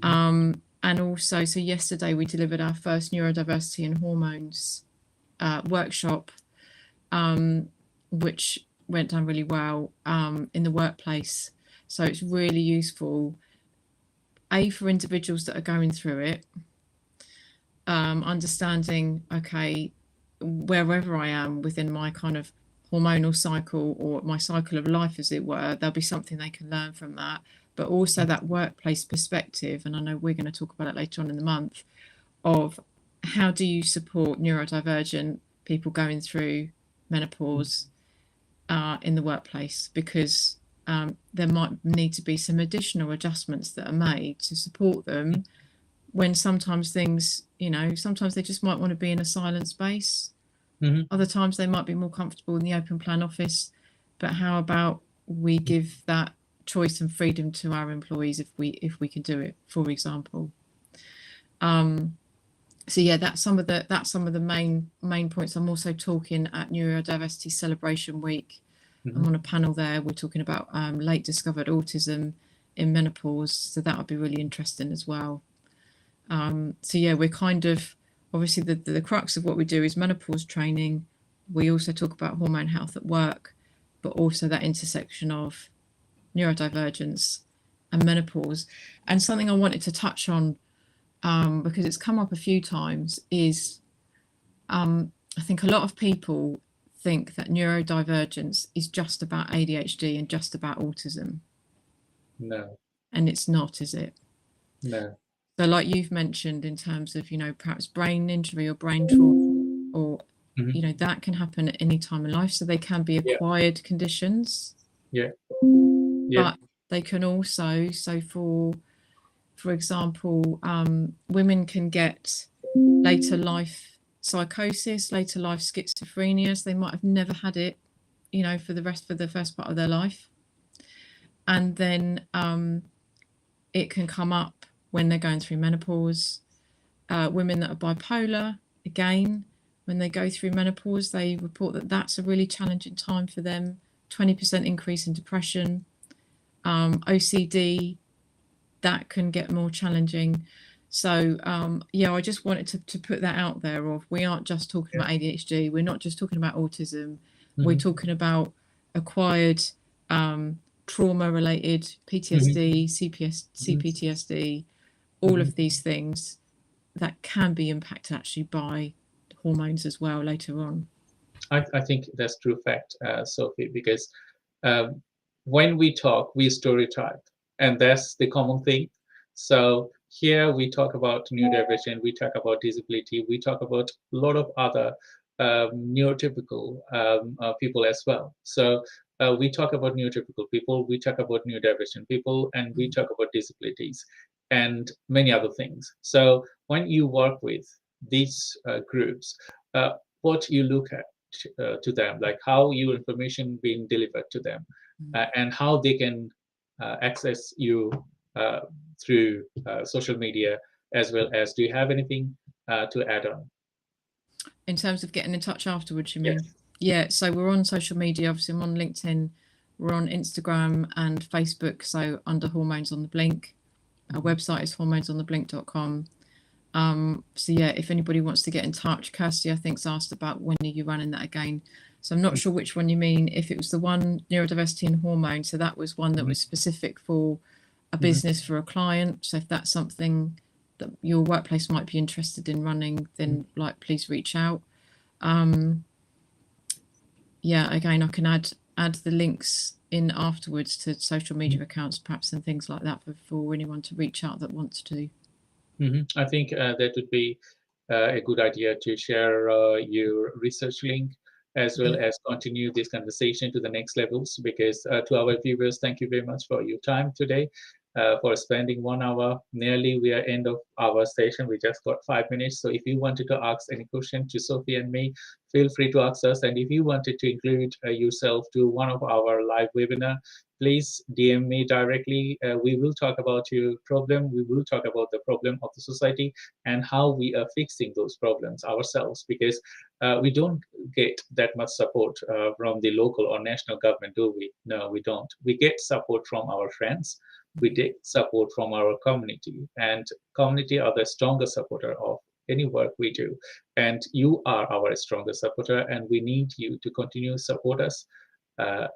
And also, so yesterday we delivered our first neurodiversity and hormones workshop, which went down really well in the workplace. So it's really useful, for individuals that are going through it, understanding, okay, wherever I am within my kind of hormonal cycle or my cycle of life, as it were, there'll be something they can learn from that. But also that workplace perspective, and I know we're going to talk about it later on in the month, of how do you support neurodivergent people going through menopause in the workplace, because there might need to be some additional adjustments that are made to support them when sometimes things, you know, sometimes they just might want to be in a silent space. Other times they might be more comfortable in the open plan office. But how about we give that choice and freedom to our employees if we can do it, for example. So yeah, that's some of the main points. I'm also talking at Neurodiversity Celebration Week. I'm on a panel there. We're talking about late discovered autism in menopause, so that would be really interesting as well. So yeah, we're kind of, obviously the crux of what we do is menopause training. We also talk about hormone health at work, but also that intersection of neurodivergence and menopause. And something I wanted to touch on, because it's come up a few times, is I think a lot of people think that neurodivergence is just about ADHD and just about autism. No. And it's not, is it? No. So like you've mentioned, in terms of, you know, perhaps brain injury or brain trauma, or you know, that can happen at any time in life. So they can be acquired conditions. But they can also, so for example, women can get later life psychosis, later life schizophrenia. So they might have never had it, you know, for the first part of their life. And then it can come up when they're going through menopause. Women that are bipolar, again, when they go through menopause, they report that that's a really challenging time for them. 20% increase in depression. OCD, that can get more challenging. So yeah, I just wanted to put that out there, of we aren't just talking about ADHD, we're not just talking about autism, we're talking about acquired trauma related PTSD, CPTSD, all of these things that can be impacted actually by hormones as well later on. I think that's true fact, Sophie, because when we talk, we stereotype, and that's the common thing. So here we talk about neurodivergent, we talk about disability, we talk about a lot of other neurotypical people as well. So we talk about neurotypical people, we talk about neurodivergent people, and we talk about disabilities and many other things. So when you work with these groups, what you look at to them, like how your information being delivered to them, and how they can access you through social media as well as. Do you have anything to add on? In terms of getting in touch afterwards, you mean? Yeah, so we're on social media. Obviously, I'm on LinkedIn, we're on Instagram and Facebook, so under Hormones on the Blink. Our website is hormonesontheblink.com. So yeah, if anybody wants to get in touch, Kirsty, I think's asked about when are you running that again. So I'm not sure which one you mean. If it was the one neurodiversity and hormone, so that was one that was specific for a business, for a client. So if that's something that your workplace might be interested in running, then like please reach out. Yeah, again, I can add the links in afterwards to social media accounts perhaps, and things like that for anyone to reach out that wants to. I think that would be a good idea to share your research link as well Yeah. as continue this conversation to the next levels. Because to our viewers, thank you very much for your time today, for spending 1 hour. Nearly we are end of our session. We just got 5 minutes. So if you wanted to ask any question to Sophie and me, feel free to ask us. And if you wanted to include yourself to one of our live webinar, please DM me directly. We will talk about your problem. We will talk about the problem of the society and how we are fixing those problems ourselves, because we don't get that much support from the local or national government, do we? No, we don't. We get support from our friends. We take support from our community, and community are the strongest supporter of any work we do. And you are our strongest supporter, and we need you to continue support us uh,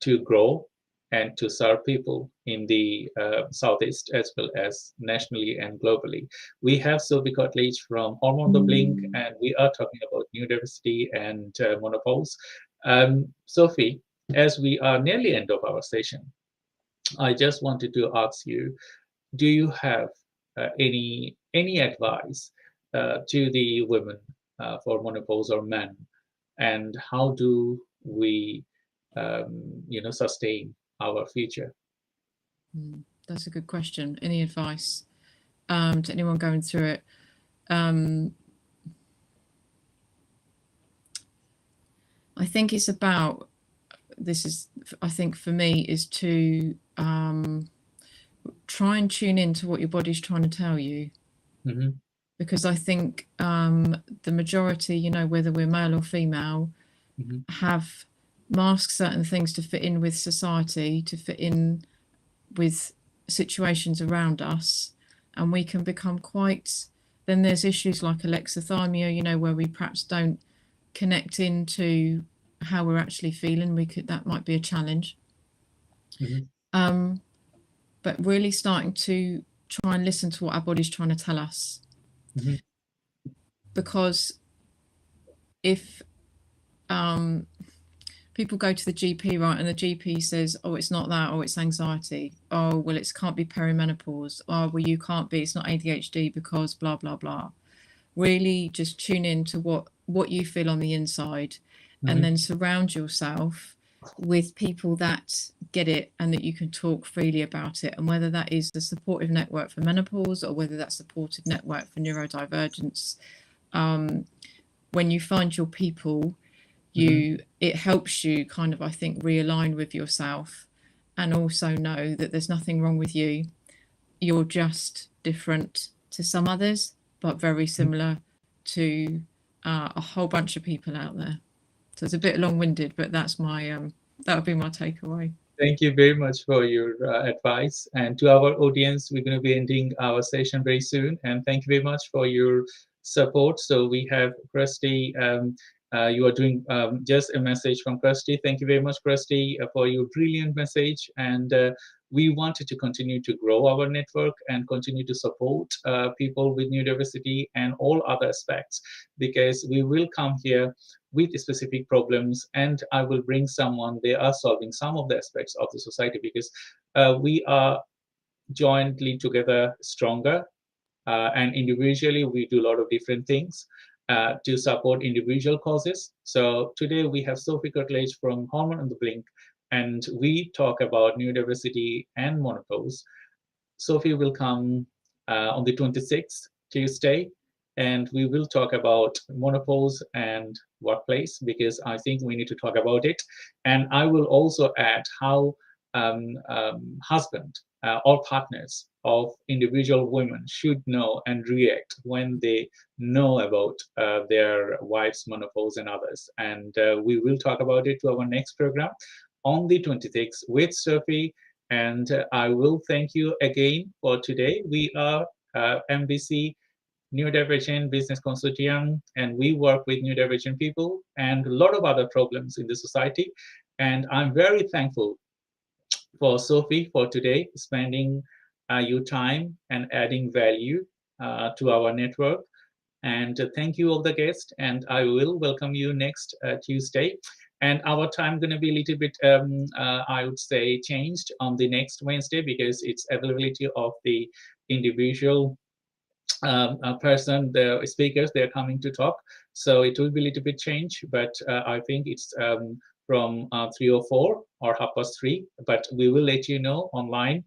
to grow and to serve people in the Southeast as well as nationally and globally. We have Sophie Cartledge from Hormone the Blink, and we are talking about neurodiversity and menopause. Sophie, as we are nearly end of our session, I just wanted to ask you, do you have any advice to the women for menopause or men, and how do we sustain our future? That's a good question. Any advice to anyone going through it? I think it's about, I think for me, is to try and tune into what your body's trying to tell you. Because I think the majority, whether we're male or female, have masked certain things to fit in with society, to fit in with situations around us, and we can become quite. Then there's issues like alexithymia, where we perhaps don't connect into how we're actually feeling. That might be a challenge. But really starting to try and listen to what our body's trying to tell us. Because if people go to the GP, right, and the GP says, oh, it's not that, or it's anxiety, oh, well, it can't be perimenopause, oh, well, you can't be, it's not ADHD because blah, blah, blah. Really just tune in to what you feel on the inside, and then surround yourself with people that get it and that you can talk freely about it. And whether that is the supportive network for menopause or whether that's supportive network for neurodivergence, when you find your people, it helps you kind of, I think, realign with yourself, and also know that there's nothing wrong with you. You're just different to some others, but very similar to a whole bunch of people out there. So it's a bit long-winded, but that's my that would be my takeaway. Thank you very much for your advice. And to our audience, we're going to be ending our session very soon. And thank you very much for your support. So we have Kirsty. You are doing just a message from Kirsty. Thank you very much, Kirsty, for your brilliant message. And we wanted to continue to grow our network and continue to support people with neurodiversity and all other aspects, because we will come here with specific problems, and I will bring someone. They are solving some of the aspects of the society, because we are jointly together stronger, and individually we do a lot of different things to support individual causes. So today we have Sophie Cartledge from Hormone on the Blink, and we talk about neurodiversity and menopause. Sophie will come on the 26th, Tuesday, and we will talk about menopause and workplace, because I think we need to talk about it. And I will also add how husband or partners of individual women should know and react when they know about their wife's menopause and others. And we will talk about it to our next program on the 26th with Sophie. And I will thank you again for today. We are MBC Neurodivergent Business Consortium, and we work with neurodivergent people and a lot of other problems in the society. And I'm very thankful for Sophie for today, spending your time and adding value to our network. And thank you all the guests, and I will welcome you next Tuesday. And our time going to be a little bit, I would say, changed on the next Wednesday, because it's availability of the individual person, the speakers, they're coming to talk. So it will be a little bit change, but I think it's from 3 or 4 or 3:30, but we will let you know online.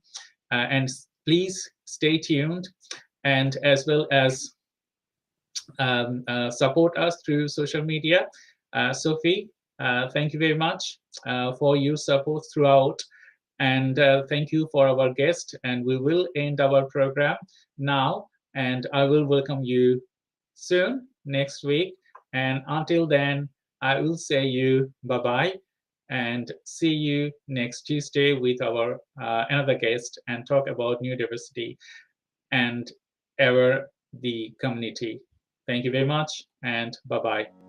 And please stay tuned, and as well as support us through social media. Sophie, thank you very much for your support throughout. And thank you for our guest. And we will end our program now. And I will welcome you soon next week. And until then, I will say you bye-bye and see you next Tuesday with our another guest and talk about neurodiversity and the community. Thank you very much and bye-bye.